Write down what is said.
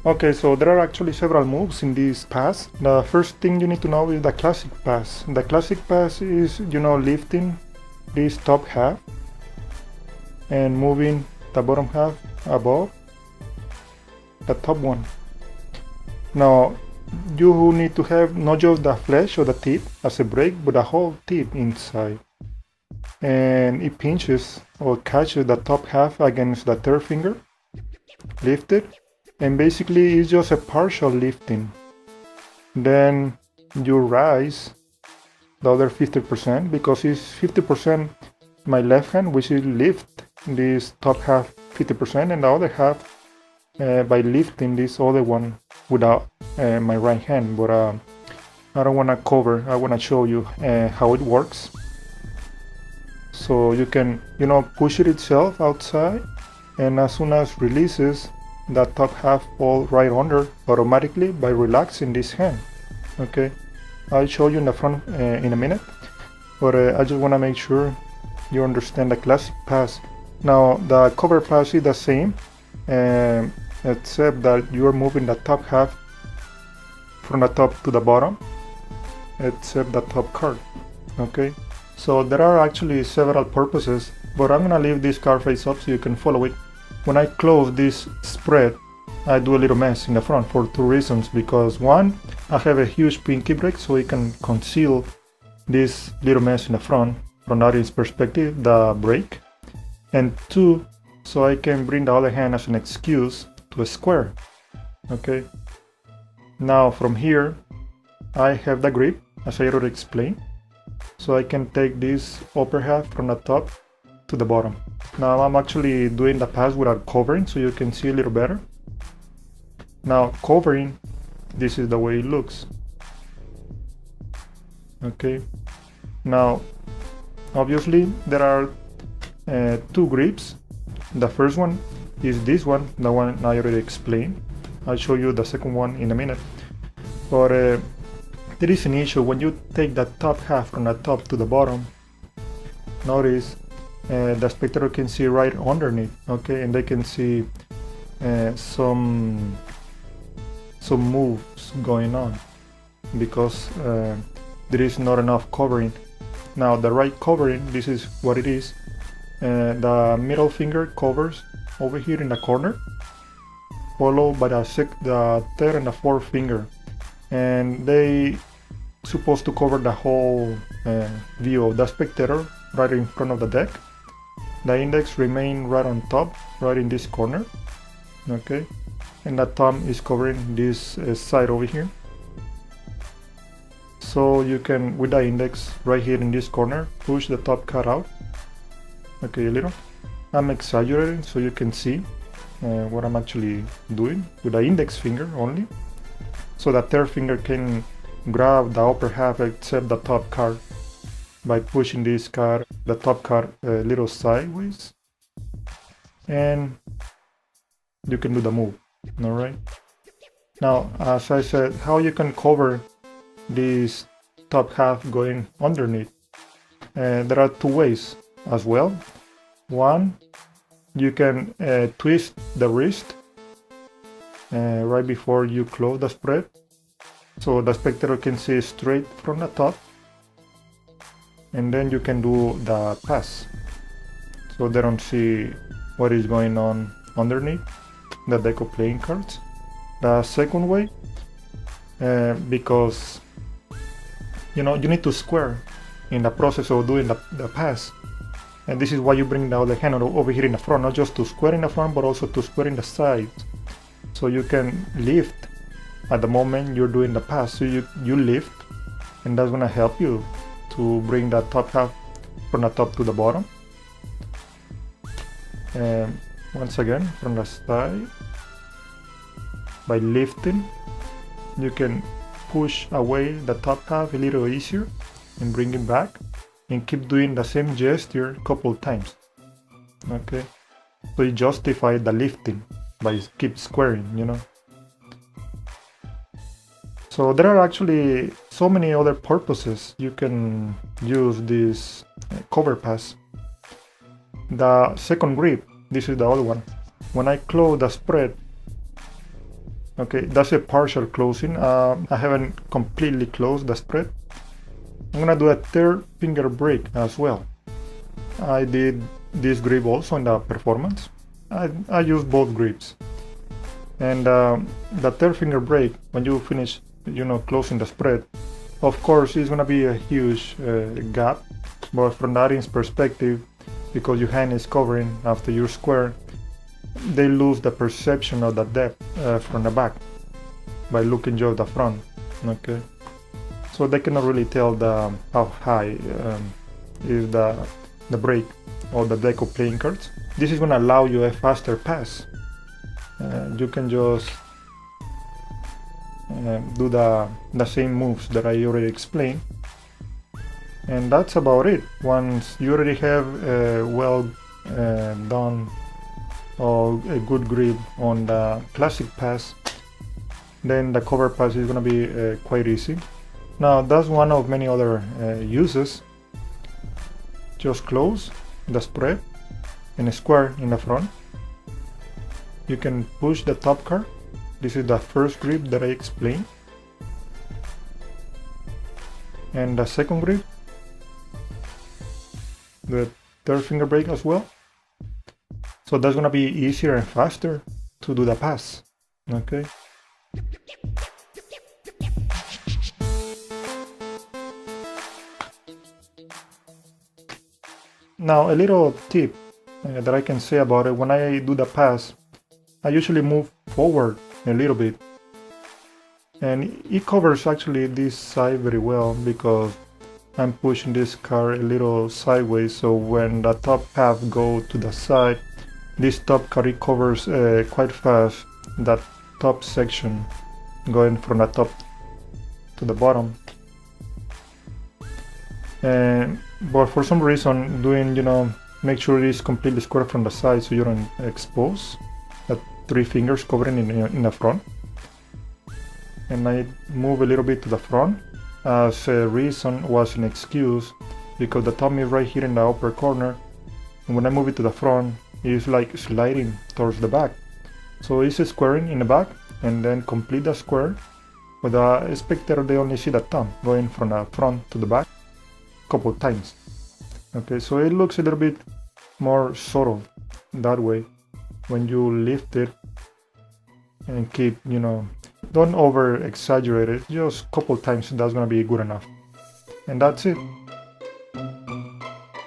Okay, so there are actually several moves in this pass. The first thing you need to know is the classic pass. The classic pass is, lifting this top half and moving the bottom half above the top one. Now, you need to have not just the flesh or the tip as a break, but the whole tip inside. And it pinches or catches the top half against the third finger, lifted, and basically it's just a partial lifting. Then you rise the other 50% because it's 50% my left hand, which is lift this top half 50%, and the other half by lifting this other one without my right hand. But I don't want to cover, I want to show you how it works. So you can, push it itself outside, and as soon as releases, the top half fall right under automatically by relaxing this hand. Okay, I'll show you in the front in a minute, but I just want to make sure you understand the classic pass. Now the cover pass is the same, except that you are moving the top half from the top to the bottom, except the top card. Okay, so there are actually several purposes, but I'm gonna leave this card face up so you can follow it. When I close this spread, I do a little mess in the front for two reasons. Because one, I have a huge pinky break, so it can conceal this little mess in the front from the audience perspective, the break. And two, so I can bring the other hand as an excuse to a square. Okay. Now from here, I have the grip, as I already explained. So I can take this upper half from the top to the bottom. Now I'm actually doing the pass without covering, so you can see a little better. Now covering, this is the way it looks. Okay. Now obviously there are two grips. The first one is this one, the one I already explained. I'll show you the second one in a minute. But there is an issue when you take the top half from the top to the bottom. Notice the spectator can see right underneath, okay, and they can see some moves going on because there is not enough covering. Now the right covering, this is what it is. The middle finger covers over here in the corner, followed by the third and the fourth finger, and they supposed to cover the whole view of the spectator right in front of the deck. The index remain right on top, right in this corner, okay, and the thumb is covering this side over here. So you can, with the index right here in this corner, push the top card out, okay, a little. I'm exaggerating so you can see what I'm actually doing with the index finger only. So the third finger can grab the upper half except the top card by pushing this card, the top card, a little sideways, and you can do the move. All right. Now, as I said, how you can cover this top half going underneath? There are two ways as well. One, you can twist the wrist right before you close the spread, so the spectator can see straight from the top, and then you can do the pass, so they don't see what is going on underneath the deck of playing cards. The second way, because you need to square in the process of doing the pass, and this is why you bring the other hand over here in the front, not just to square in the front but also to square in the sides, so you can lift at the moment you're doing the pass. So you lift, and that's gonna help you to bring the top half from the top to the bottom. And once again, from the side, by lifting, you can push away the top half a little easier and bring it back, and keep doing the same gesture a couple times. Okay, so you justify the lifting by keep squaring, So there are actually so many other purposes you can use this cover pass. The second grip, this is the other one. When I close the spread, Okay, that's a partial closing. I haven't completely closed the spread. I'm gonna do a third finger break as well. I did this grip also in the performance. I used both grips. And the third finger break, when you finish, closing the spread, of course, it's gonna be a huge gap. But from the audience perspective, because your hand is covering after your square, they lose the perception of the depth from the back by looking just the front. Okay, so they cannot really tell how high is the break or the deck of playing cards. This is going to allow you a faster pass. You can just do the same moves that I already explained, and that's about it. Once you already have a well done or a good grip on the classic pass, then the cover pass is going to be quite easy. Now that's one of many other uses. Just close the spread and a square in the front. You can push the top card. This is the first grip that I explained. And the second grip, the third finger break as well. So that's going to be easier and faster to do the pass. Okay. Now a little tip that I can say about it: when I do the pass, I usually move forward a little bit, and it covers actually this side very well because I'm pushing this card a little sideways, so when the top half go to the side, this top card covers quite fast that top section going from the top to the bottom. But for some reason doing, make sure it is completely square from the side so you don't expose the three fingers covering in the front. And I move a little bit to the front as a reason was an excuse because the thumb is right here in the upper corner, and when I move it to the front it's like sliding towards the back. So it's squaring in the back and then complete the square. With the spectator they only see the thumb going from the front to the back a couple times. Okay, so it looks a little bit more subtle that way when you lift it and keep, don't over exaggerate it, just a couple times, that's gonna be good enough. And that's it.